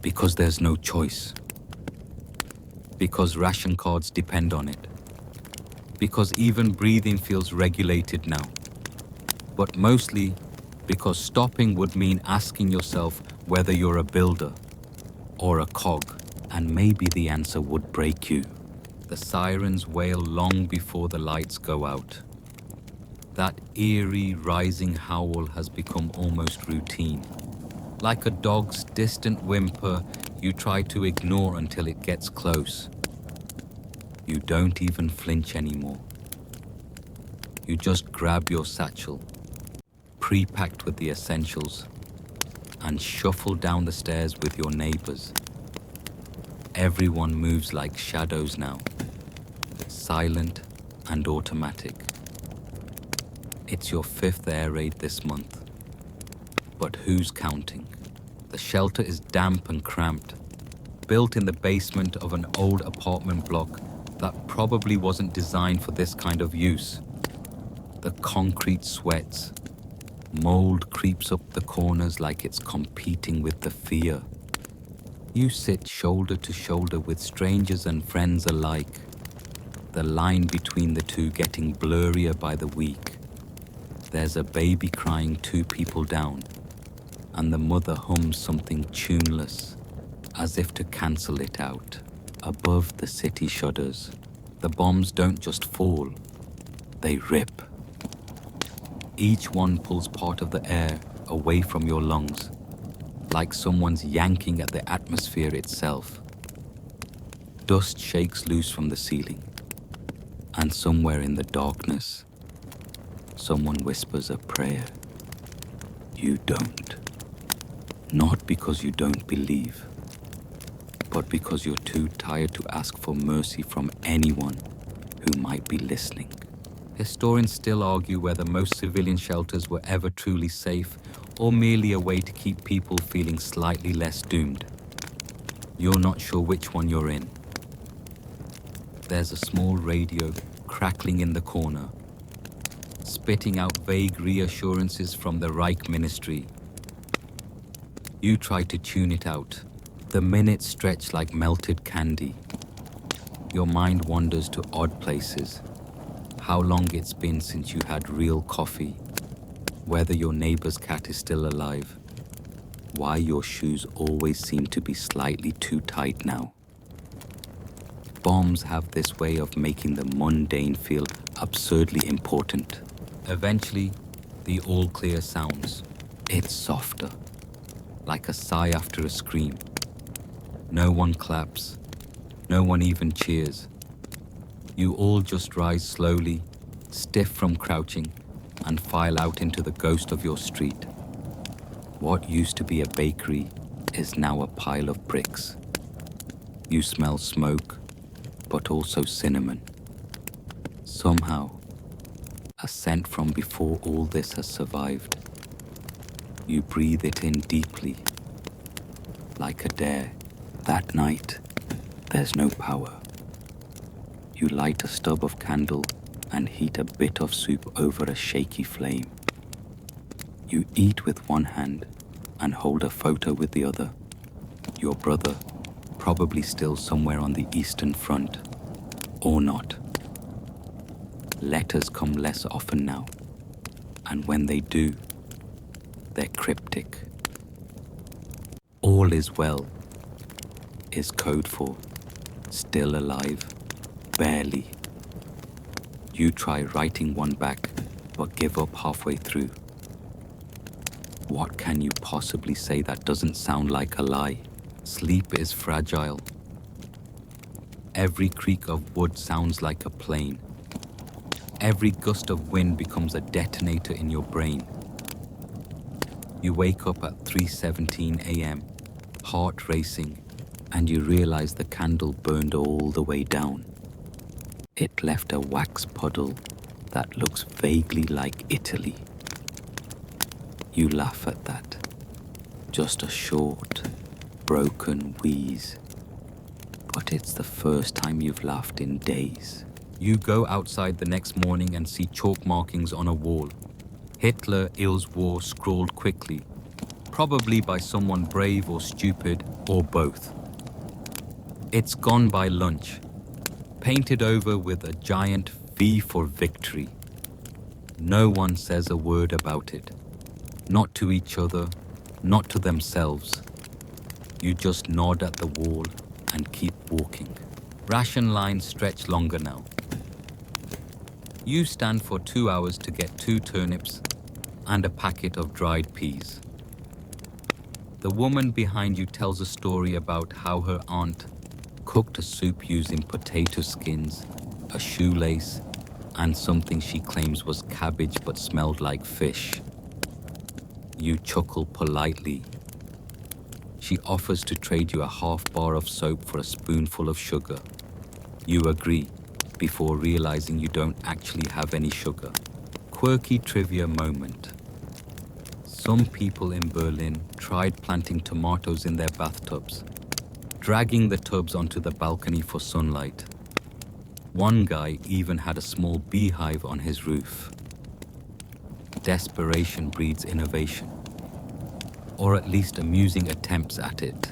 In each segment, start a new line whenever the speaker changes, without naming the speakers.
Because there's no choice. Because ration cards depend on it. Because even breathing feels regulated now. But mostly because stopping would mean asking yourself whether you're a builder or a cog, and maybe the answer would break you. The sirens wail long before the lights go out. That eerie, rising howl has become almost routine. Like a dog's distant whimper, you try to ignore until it gets close. You don't even flinch anymore. You just grab your satchel, pre-packed with the essentials, and shuffle down the stairs with your neighbors. Everyone moves like shadows now, silent and automatic. It's your 5th air raid this month, but who's counting? The shelter is damp and cramped, built in the basement of an old apartment block that probably wasn't designed for this kind of use. The concrete sweats, mold creeps up the corners like it's competing with the fear. You sit shoulder to shoulder with strangers and friends alike, the line between the two getting blurrier by the week. There's a baby crying 2 people down, and the mother hums something tuneless, as if to cancel it out. Above, the city shudders. The bombs don't just fall, they rip. Each one pulls part of the air away from your lungs, like someone's yanking at the atmosphere itself. Dust shakes loose from the ceiling, and somewhere in the darkness, someone whispers a prayer. You don't. Not because you don't believe, but because you're too tired to ask for mercy from anyone who might be listening. Historians still argue whether most civilian shelters were ever truly safe or merely a way to keep people feeling slightly less doomed. You're not sure which one you're in. There's a small radio crackling in the corner, spitting out vague reassurances from the Reich ministry. You try to tune it out. The minutes stretch like melted candy. Your mind wanders to odd places. How long it's been since you had real coffee, whether your neighbor's cat is still alive, why your shoes always seem to be slightly too tight now. Bombs have this way of making the mundane feel absurdly important. Eventually, the all-clear sounds. It's softer, like a sigh after a scream. No one claps, no one even cheers. You all just rise slowly, stiff from crouching, and file out into the ghost of your street. What used to be a bakery is now a pile of bricks. You smell smoke, but also cinnamon. Somehow, a scent from before all this has survived. You breathe it in deeply, like a dare. That night, there's no power. You light a stub of candle and heat a bit of soup over a shaky flame. You eat with one hand and hold a photo with the other. Your brother, probably still somewhere on the Eastern Front, or not. Letters come less often now, and when they do, they're cryptic. All is well is code for still alive, barely. You try writing one back, but give up halfway through. What can you possibly say that doesn't sound like a lie? Sleep is fragile. Every creak of wood sounds like a plane. Every gust of wind becomes a detonator in your brain. You wake up at 3:17 a.m., heart racing, and you realize the candle burned all the way down. It left a wax puddle that looks vaguely like Italy. You laugh at that. Just a short, broken wheeze. But it's the first time you've laughed in days. You go outside the next morning and see chalk markings on a wall. Hitler Il's War scrawled quickly, probably by someone brave or stupid, or both. It's gone by lunch, painted over with a giant V for victory. No one says a word about it. Not to each other, not to themselves. You just nod at the wall and keep walking. Ration lines stretch longer now. You stand for 2 hours to get 2 turnips and a packet of dried peas. The woman behind you tells a story about how her aunt cooked a soup using potato skins, a shoelace, and something she claims was cabbage but smelled like fish. You chuckle politely. She offers to trade you a half bar of soap for a spoonful of sugar. You agree, before realizing you don't actually have any sugar. Quirky trivia moment. Some people in Berlin tried planting tomatoes in their bathtubs, dragging the tubs onto the balcony for sunlight. One guy even had a small beehive on his roof. Desperation breeds innovation, or at least amusing attempts at it.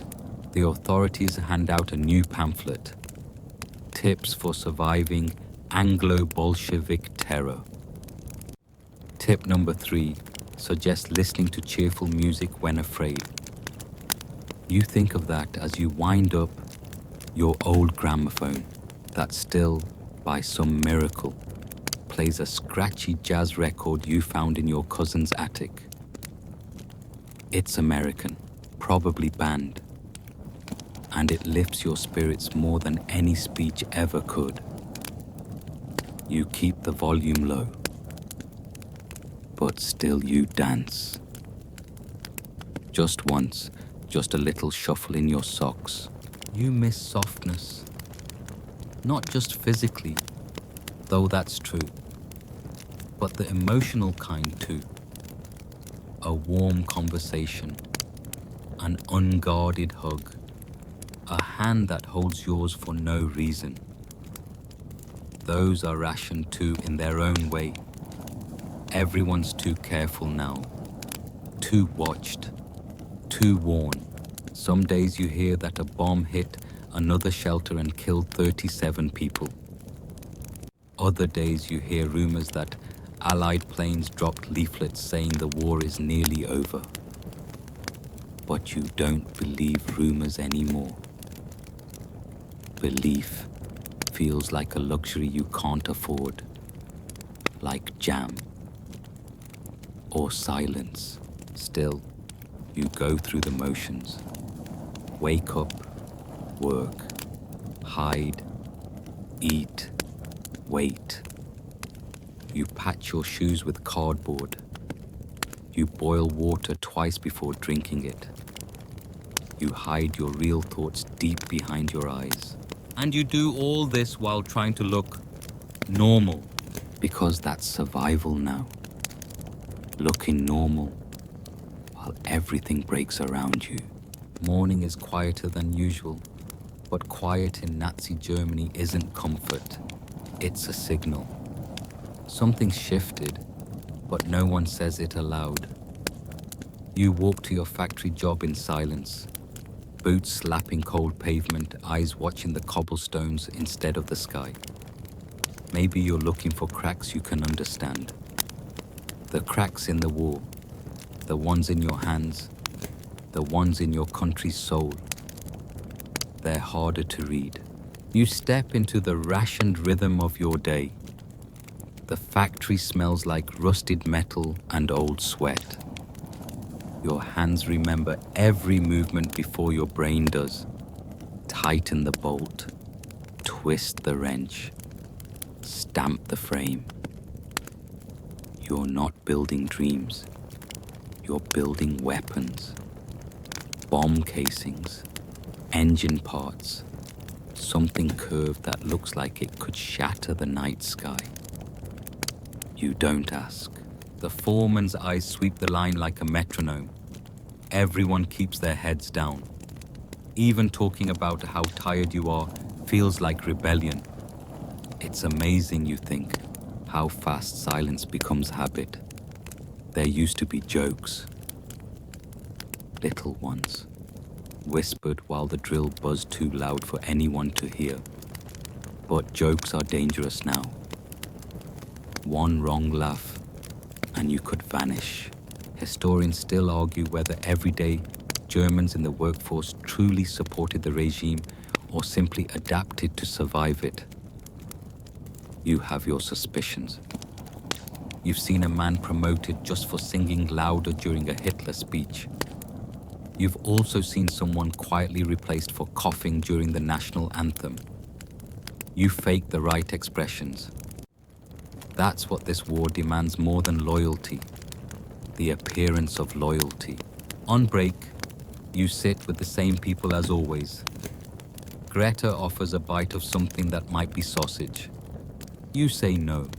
The authorities hand out a new pamphlet, Tips for Surviving Anglo-Bolshevik Terror. Tip number 3 suggests listening to cheerful music when afraid. You think of that as you wind up your old gramophone that still, by some miracle, plays a scratchy jazz record you found in your cousin's attic. It's American, probably banned, and it lifts your spirits more than any speech ever could. You keep the volume low, but still you dance. Just once, just a little shuffle in your socks. You miss softness, not just physically, though that's true, but the emotional kind too. A warm conversation, an unguarded hug, a hand that holds yours for no reason. Those are rationed too in their own way. Everyone's too careful now, too watched, too warned. Some days you hear that a bomb hit another shelter and killed 37 people. Other days you hear rumors that Allied planes dropped leaflets saying the war is nearly over. But you don't believe rumors anymore. Belief feels like a luxury you can't afford, like jam or silence. Still, you go through the motions. Wake up, work, hide, eat, wait. You patch your shoes with cardboard. You boil water twice before drinking it. You hide your real thoughts deep behind your eyes. And you do all this while trying to look normal, because that's survival now. Looking normal while everything breaks around you. Morning is quieter than usual, but quiet in Nazi Germany isn't comfort. It's a signal. Something's shifted, but no one says it aloud. You walk to your factory job in silence, boots slapping cold pavement, eyes watching the cobblestones instead of the sky. Maybe you're looking for cracks you can understand. The cracks in the wall, the ones in your hands, the ones in your country's soul. They're harder to read. You step into the rationed rhythm of your day. The factory smells like rusted metal and old sweat. Your hands remember every movement before your brain does. Tighten the bolt, twist the wrench, stamp the frame. You're not building dreams. You're building weapons. Bomb casings, engine parts, something curved that looks like it could shatter the night sky. You don't ask. The foreman's eyes sweep the line like a metronome. Everyone keeps their heads down. Even talking about how tired you are feels like rebellion. It's amazing, you think, how fast silence becomes habit. There used to be jokes. little ones, whispered while the drill buzzed too loud for anyone to hear. But jokes are dangerous now. One wrong laugh and you could vanish. Historians still argue whether everyday Germans in the workforce truly supported the regime or simply adapted to survive it. You have your suspicions. You've seen a man promoted just for singing louder during a Hitler speech. You've also seen someone quietly replaced for coughing during the national anthem. You fake the right expressions. That's what this war demands more than loyalty. The appearance of loyalty. On break, you sit with the same people as always. Greta offers a bite of something that might be sausage. You say no.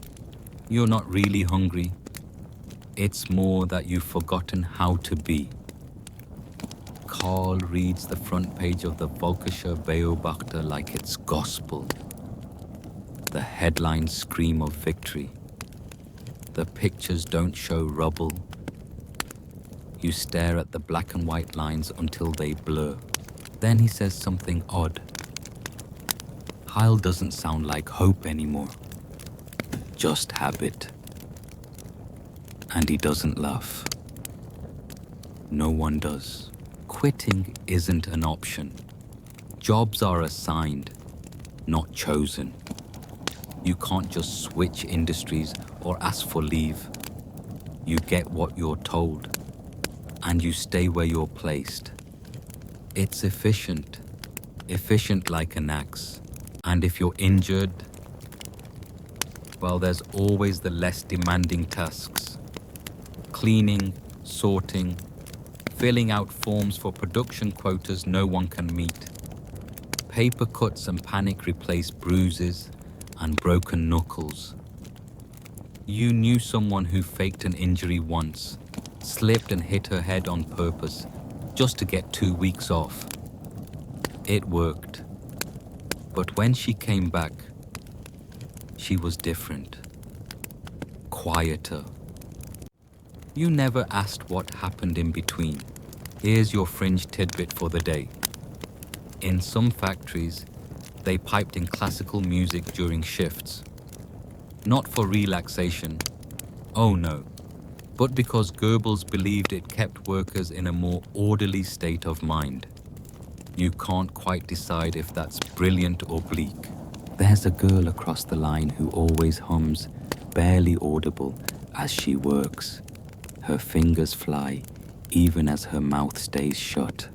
You're not really hungry. It's more that you've forgotten how to be. Karl reads the front page of the Volkischer Beobachter like it's gospel. The headlines scream of victory. The pictures don't show rubble. You stare at the black and white lines until they blur. Then he says something odd. Heil doesn't sound like hope anymore. Just habit. And he doesn't laugh. No one does. Quitting isn't an option. Jobs are assigned, not chosen. You can't just switch industries or ask for leave. You get what you're told, and you stay where you're placed. It's efficient like an axe. And if you're injured, well, there's always the less demanding tasks. Cleaning, sorting, filling out forms for production quotas no one can meet. Paper cuts and panic replace bruises and broken knuckles. You knew someone who faked an injury once, slipped and hit her head on purpose, just to get 2 weeks off. It worked. But when she came back, she was different. Quieter. You never asked what happened in between. Here's your fringe tidbit for the day. In some factories, they piped in classical music during shifts. Not for relaxation, oh no, but because Goebbels believed it kept workers in a more orderly state of mind. You can't quite decide if that's brilliant or bleak. There's a girl across the line who always hums, barely audible, as she works. Her fingers fly, even as her mouth stays shut.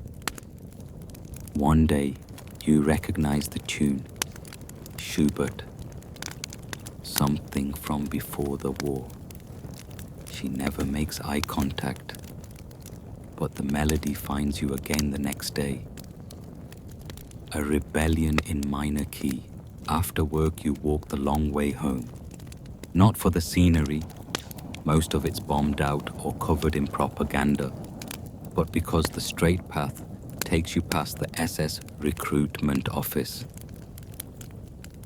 One day, you recognize the tune. Schubert. Something from before the war. She never makes eye contact, but the melody finds you again the next day. A rebellion in minor key. After work, you walk the long way home. Not for the scenery, most of it's bombed out or covered in propaganda, but because the straight path takes you past the SS recruitment office.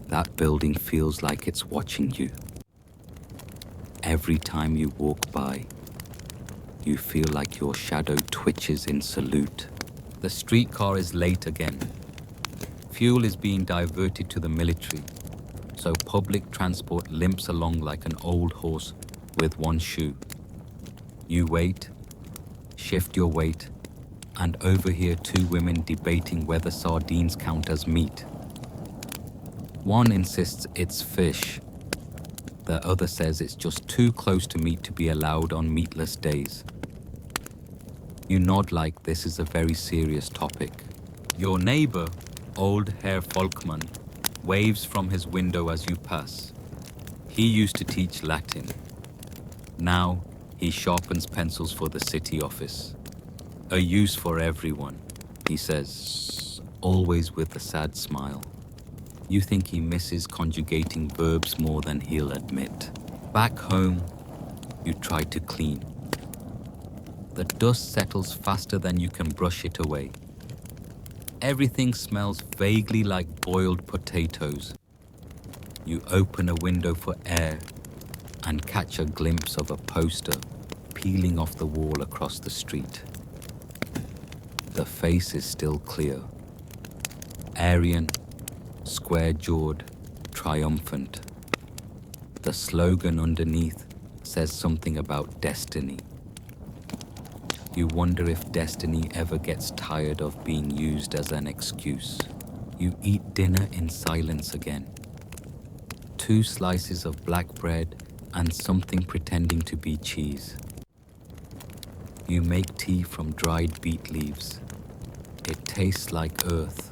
That building feels like it's watching you. Every time you walk by, you feel like your shadow twitches in salute. The streetcar is late again. Fuel is being diverted to the military, so public transport limps along like an old horse with one shoe. You wait, shift your weight, and overhear two women debating whether sardines count as meat. One insists it's fish. The other says it's just too close to meat to be allowed on meatless days. You nod like this is a very serious topic. Your neighbor, old Herr Volkmann, waves from his window as you pass. He used to teach Latin. Now, he sharpens pencils for the city office. A use for everyone, he says, always with a sad smile. You think he misses conjugating verbs more than he'll admit. Back home, you try to clean. The dust settles faster than you can brush it away. Everything smells vaguely like boiled potatoes. You open a window for air and catch a glimpse of a poster peeling off the wall across the street. The face is still clear. Aryan, square-jawed, triumphant. The slogan underneath says something about destiny. You wonder if destiny ever gets tired of being used as an excuse. You eat dinner in silence again. 2 slices of black bread and something pretending to be cheese. You make tea from dried beet leaves. It tastes like earth,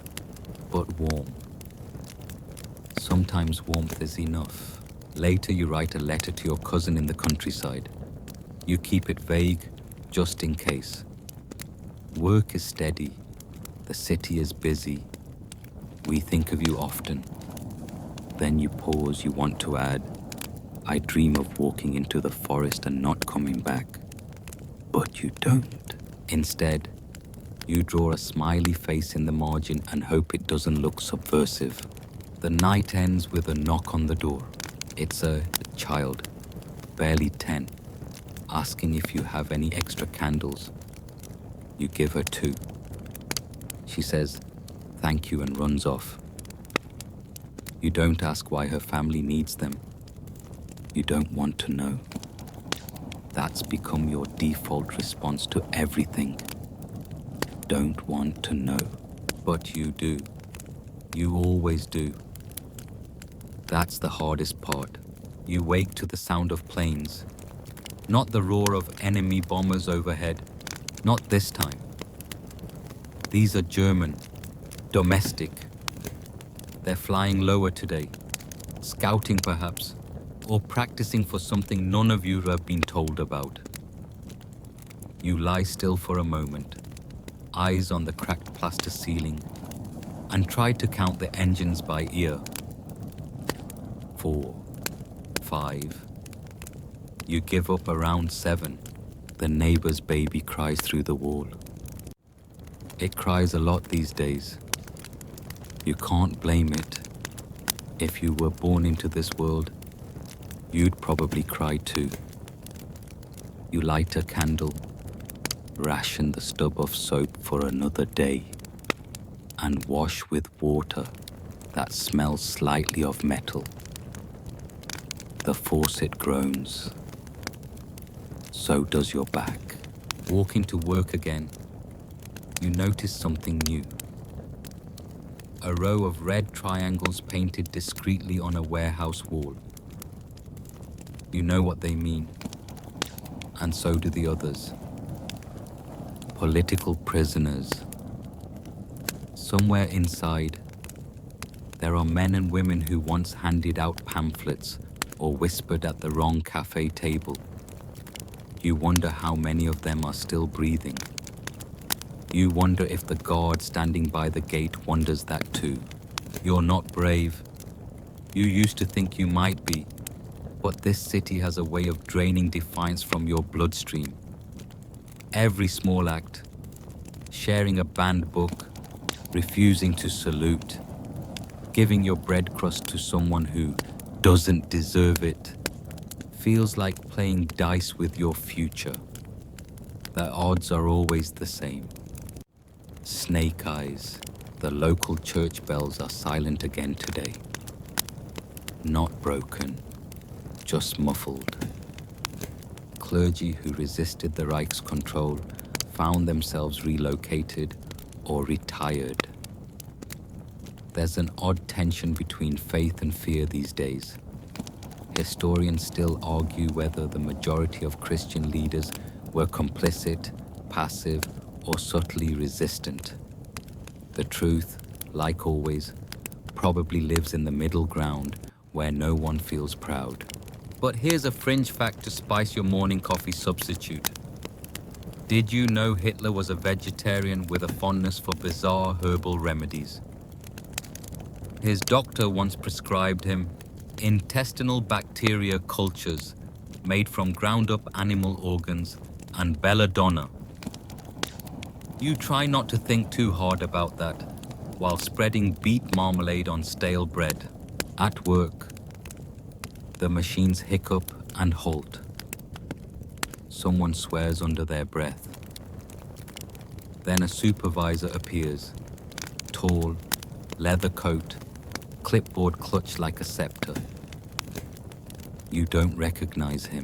but warm. Sometimes warmth is enough. Later you write a letter to your cousin in the countryside. You keep it vague, just in case. Work is steady. The city is busy. We think of you often. Then you pause, you want to add, I dream of walking into the forest and not coming back. But you don't. Instead, you draw a smiley face in the margin and hope it doesn't look subversive. The night ends with a knock on the door. It's a child, barely 10, asking if you have any extra candles. You give her 2. She says, thank you, and runs off. You don't ask why her family needs them. You don't want to know. That's become your default response to everything. Don't want to know. But you do. You always do. That's the hardest part. You wake to the sound of planes. Not the roar of enemy bombers overhead. Not this time. These are German, domestic. They're flying lower today, scouting perhaps, or practicing for something none of you have been told about. You lie still for a moment, eyes on the cracked plaster ceiling, and try to count the engines by ear. 4, 5. You give up around 7. The neighbor's baby cries through the wall. It cries a lot these days. You can't blame it. If you were born into this world, you'd probably cry too. You light a candle, ration the stub of soap for another day, and wash with water that smells slightly of metal. The faucet groans. So does your back. Walking to work again, you notice something new. A row of red triangles painted discreetly on a warehouse wall. You know what they mean, and so do the others. Political prisoners. Somewhere inside, there are men and women who once handed out pamphlets or whispered at the wrong cafe table. You wonder how many of them are still breathing. You wonder if the guard standing by the gate wonders that too. You're not brave. You used to think you might be, but this city has a way of draining defiance from your bloodstream. Every small act, sharing a banned book, refusing to salute, giving your bread crust to someone who doesn't deserve it, feels like playing dice with your future. The odds are always the same. Snake eyes. The local church bells are silent again today. Not broken, just muffled. Clergy who resisted the Reich's control found themselves relocated or retired. There's an odd tension between faith and fear these days. Historians still argue whether the majority of Christian leaders were complicit, passive, or subtly resistant. The truth, like always, probably lives in the middle ground where no one feels proud. But here's a fringe fact to spice your morning coffee substitute. Did you know Hitler was a vegetarian with a fondness for bizarre herbal remedies? His doctor once prescribed him intestinal bacteria cultures made from ground-up animal organs and belladonna. You try not to think too hard about that while spreading beet marmalade on stale bread. At work, the machines hiccup and halt. Someone swears under their breath. Then a supervisor appears, tall, leather coat, clipboard clutched like a scepter. You don't recognize him.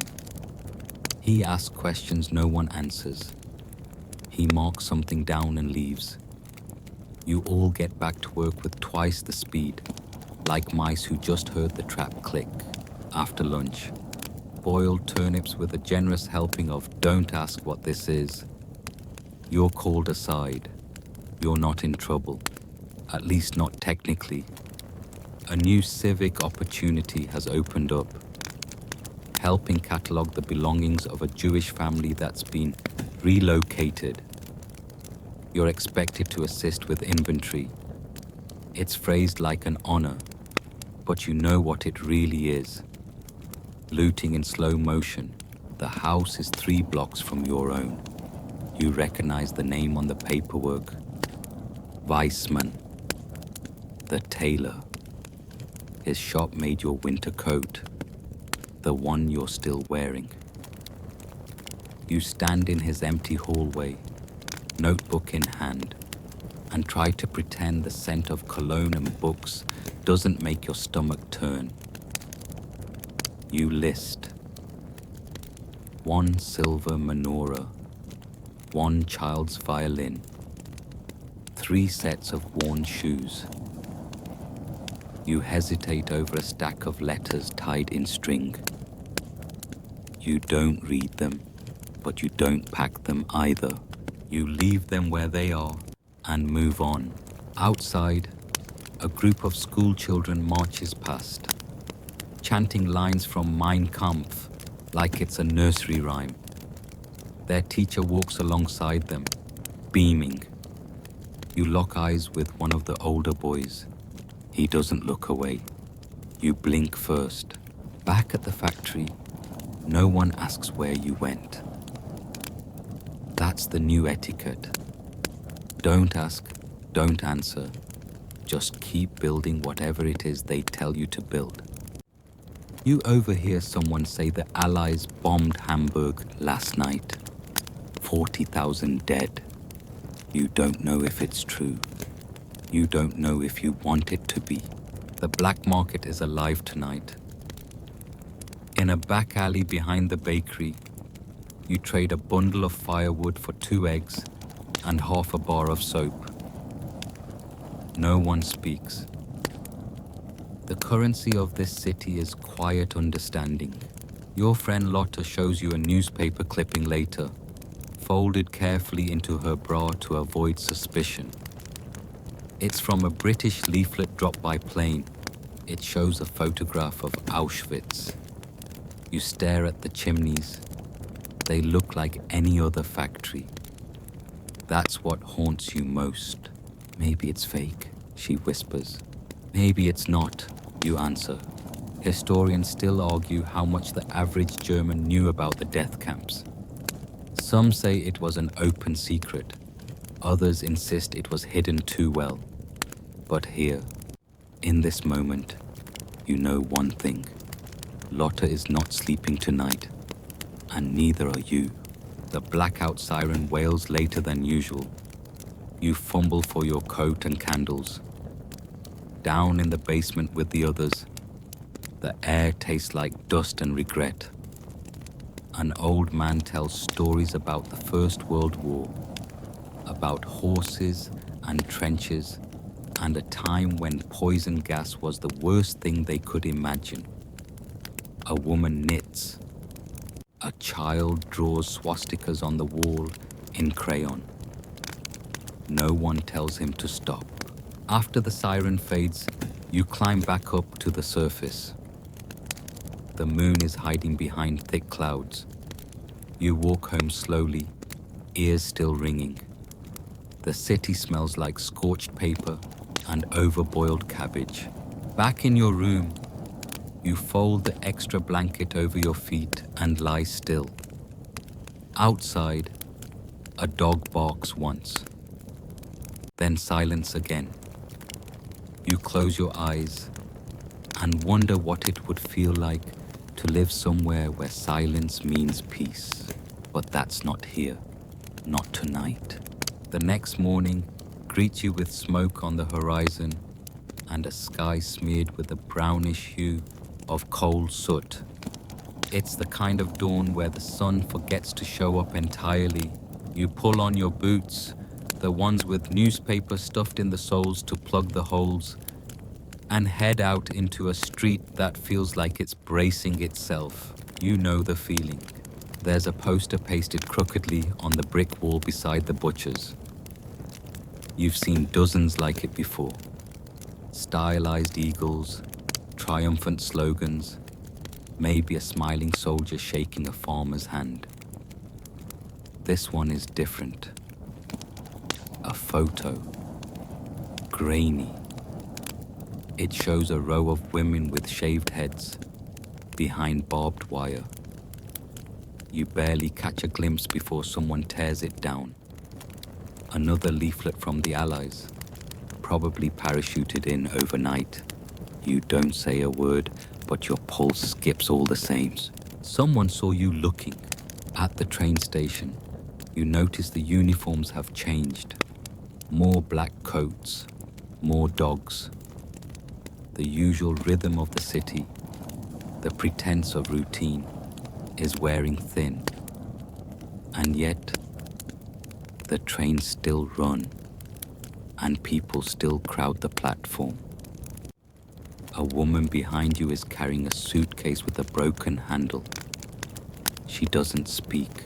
He asks questions no one answers. He marks something down and leaves. You all get back to work with twice the speed, like mice who just heard the trap click. After lunch, boiled turnips with a generous helping of "don't ask what this is." You're called aside. You're not in trouble, at least not technically. A new civic opportunity has opened up, helping catalog the belongings of a Jewish family that's been relocated. You're expected to assist with inventory. It's phrased like an honor, but you know what it really is. Looting in slow motion. The house is 3 blocks from your own. You recognize the name on the paperwork. Weissman, the tailor. His shop made your winter coat, the one you're still wearing. You stand in his empty hallway, notebook in hand, and try to pretend the scent of cologne and books doesn't make your stomach turn. You list. 1 silver menorah, 1 child's violin, 3 sets of worn shoes. You hesitate over a stack of letters tied in string. You don't read them, but you don't pack them either. You leave them where they are and move on. Outside, a group of school children marches past, chanting lines from Mein Kampf like it's a nursery rhyme. Their teacher walks alongside them, beaming. You lock eyes with one of the older boys. He doesn't look away. You blink first. Back at the factory, no one asks where you went. That's the new etiquette. Don't ask, don't answer. Just keep building whatever it is they tell you to build. You overhear someone say the Allies bombed Hamburg last night. 40,000 dead. You don't know if it's true. You don't know if you want it to be. The black market is alive tonight. In a back alley behind the bakery, you trade a bundle of firewood for 2 eggs and half a bar of soap. No one speaks. The currency of this city is quiet understanding. Your friend Lotta shows you a newspaper clipping later, folded carefully into her bra to avoid suspicion. It's from a British leaflet dropped by plane. It shows a photograph of Auschwitz. You stare at the chimneys. They look like any other factory. That's what haunts you most. Maybe it's fake, she whispers. Maybe it's not, you answer. Historians still argue how much the average German knew about the death camps. Some say it was an open secret. Others insist it was hidden too well. But here, in this moment, you know one thing. Lotta is not sleeping tonight, and neither are you. The blackout siren wails later than usual. You fumble for your coat and candles. Down in the basement with the others, the air tastes like dust and regret. An old man tells stories about the First World War, about horses and trenches, and a time when poison gas was the worst thing they could imagine. A woman knits. A child draws swastikas on the wall in crayon. No one tells him to stop. After the siren fades, you climb back up to the surface. The moon is hiding behind thick clouds. You walk home slowly, ears still ringing. The city smells like scorched paper and overboiled cabbage. Back in your room, you fold the extra blanket over your feet and lie still. Outside, a dog barks once. Then silence again. You close your eyes and wonder what it would feel like to live somewhere where silence means peace. But that's not here, not tonight. The next morning greets you with smoke on the horizon and a sky smeared with a brownish hue of coal soot. It's the kind of dawn where the sun forgets to show up entirely. You pull on your boots, the ones with newspaper stuffed in the soles to plug the holes, and head out into a street that feels like it's bracing itself. You know the feeling. There's a poster pasted crookedly on the brick wall beside the butcher's. You've seen dozens like it before. Stylized eagles, triumphant slogans, maybe a smiling soldier shaking a farmer's hand. This one is different. A photo. Grainy. It shows a row of women with shaved heads behind barbed wire. You barely catch a glimpse before someone tears it down. Another leaflet from the Allies, probably parachuted in overnight. You don't say a word, but your pulse skips all the same. Someone saw you looking. At the train station, you notice the uniforms have changed. More black coats, more dogs. The usual rhythm of the city, the pretense of routine, is wearing thin. And yet, the trains still run, and people still crowd the platform. A woman behind you is carrying a suitcase with a broken handle. She doesn't speak.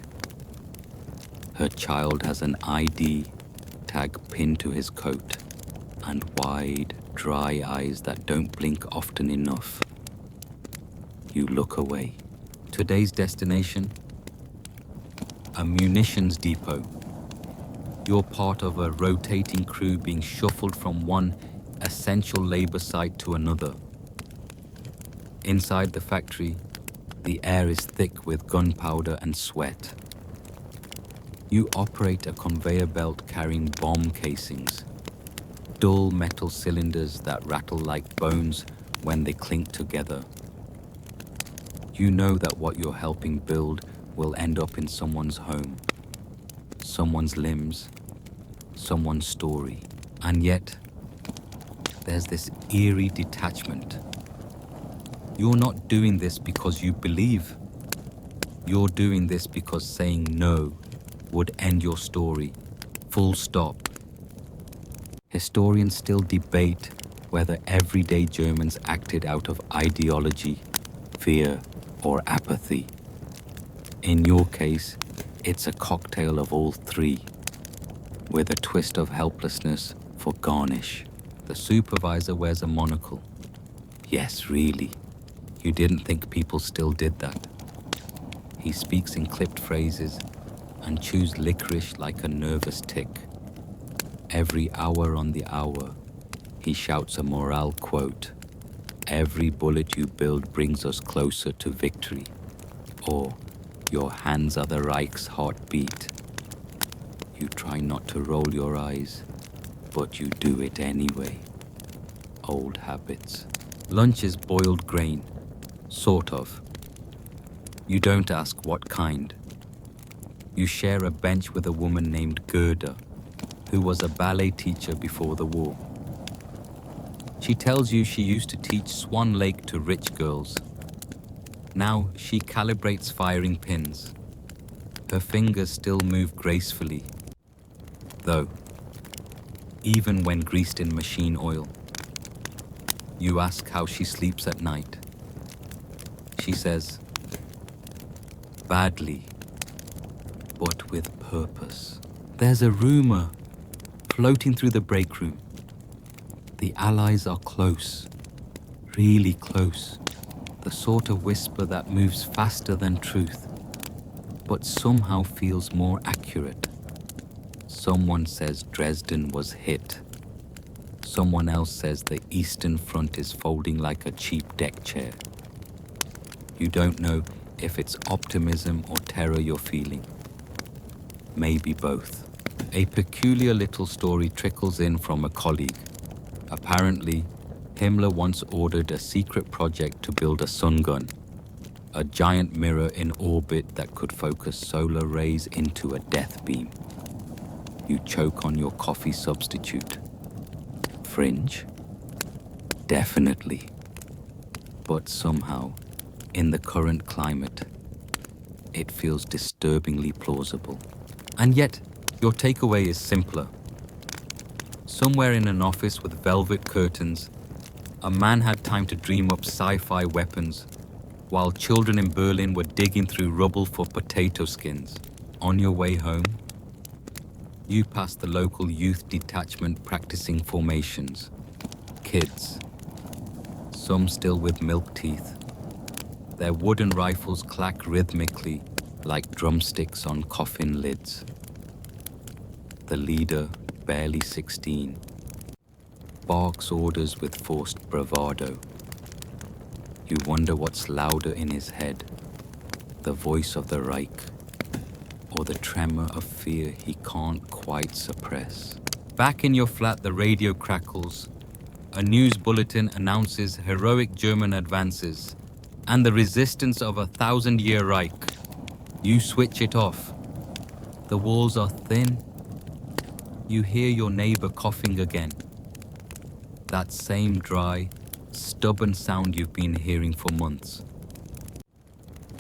Her child has an ID tag pinned to his coat, and wide, dry eyes that don't blink often enough. You look away. Today's destination? A munitions depot. You're part of a rotating crew being shuffled from one essential labor site to another. Inside the factory, the air is thick with gunpowder and sweat. You operate a conveyor belt carrying bomb casings, dull metal cylinders that rattle like bones when they clink together. You know that what you're helping build will end up in someone's home, someone's limbs, someone's story. And yet, there's this eerie detachment. You're not doing this because you believe. You're doing this because saying no would end your story. Full stop. Historians still debate whether everyday Germans acted out of ideology, fear, or apathy. In your case, it's a cocktail of all three, with a twist of helplessness for garnish. The supervisor wears a monocle. Yes, really. You didn't think people still did that. He speaks in clipped phrases and chews licorice like a nervous tick. Every hour on the hour, he shouts a morale quote. Every bullet you build brings us closer to victory. Or, your hands are the Reich's heartbeat. You try not to roll your eyes, but you do it anyway. Old habits. Lunch is boiled grain. Sort of. You don't ask what kind. You share a bench with a woman named Gerda, who was a ballet teacher before the war. She tells you she used to teach Swan Lake to rich girls. Now she calibrates firing pins. Her fingers still move gracefully, though, even when greased in machine oil. You ask how she sleeps at night. She says, badly, but with purpose. There's a rumor floating through the break room. The Allies are close, really close. The sort of whisper that moves faster than truth, but somehow feels more accurate. Someone says Dresden was hit. Someone else says the Eastern Front is folding like a cheap deck chair. You don't know if it's optimism or terror you're feeling. Maybe both. A peculiar little story trickles in from a colleague. Apparently, Himmler once ordered a secret project to build a sun gun, a giant mirror in orbit that could focus solar rays into a death beam. You choke on your coffee substitute. Fringe? Definitely. But somehow, in the current climate, it feels disturbingly plausible. And yet, your takeaway is simpler. Somewhere in an office with velvet curtains, a man had time to dream up sci-fi weapons, while children in Berlin were digging through rubble for potato skins. On your way home, you pass the local youth detachment practicing formations. Kids, some still with milk teeth. Their wooden rifles clack rhythmically like drumsticks on coffin lids. The leader, barely 16, barks orders with forced bravado. You wonder what's louder in his head, the voice of the Reich, or the tremor of fear he can't quite suppress. Back in your flat, the radio crackles. A news bulletin announces heroic German advances and the resistance of a 1,000-year Reich. You switch it off. The walls are thin. You hear your neighbor coughing again. That same dry, stubborn sound you've been hearing for months.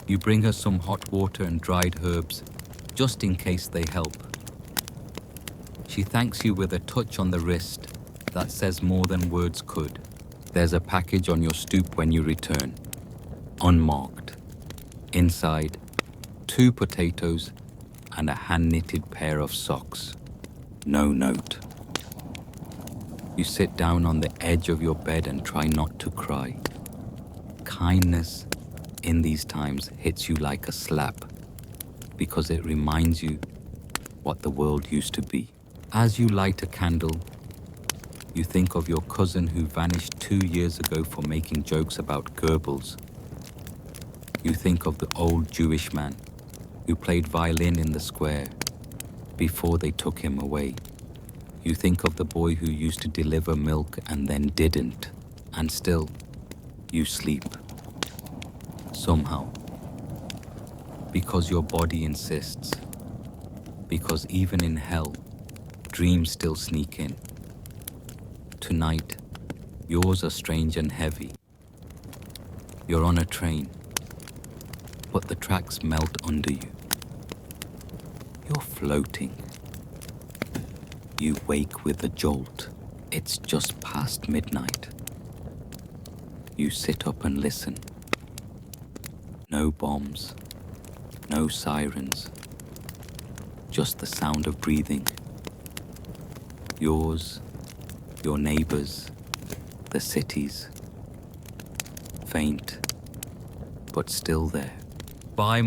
You bring her some hot water and dried herbs, just in case they help. She thanks you with a touch on the wrist that says more than words could. There's a package on your stoop when you return, unmarked. Inside, 2 potatoes and a hand-knitted pair of socks. No note. You sit down on the edge of your bed and try not to cry. Kindness in these times hits you like a slap because it reminds you what the world used to be. As you light a candle, you think of your cousin who vanished 2 years ago for making jokes about Goebbels. You think of the old Jewish man who played violin in the square before they took him away. You think of the boy who used to deliver milk and then didn't, and still, you sleep. Somehow. Because your body insists. Because even in hell, dreams still sneak in. Tonight, yours are strange and heavy. You're on a train, but the tracks melt under you. You're floating. You wake with a jolt. It's just past midnight. You sit up and listen. No bombs, no sirens, just the sound of breathing. Yours, your neighbors, the cities. Faint, but still there. By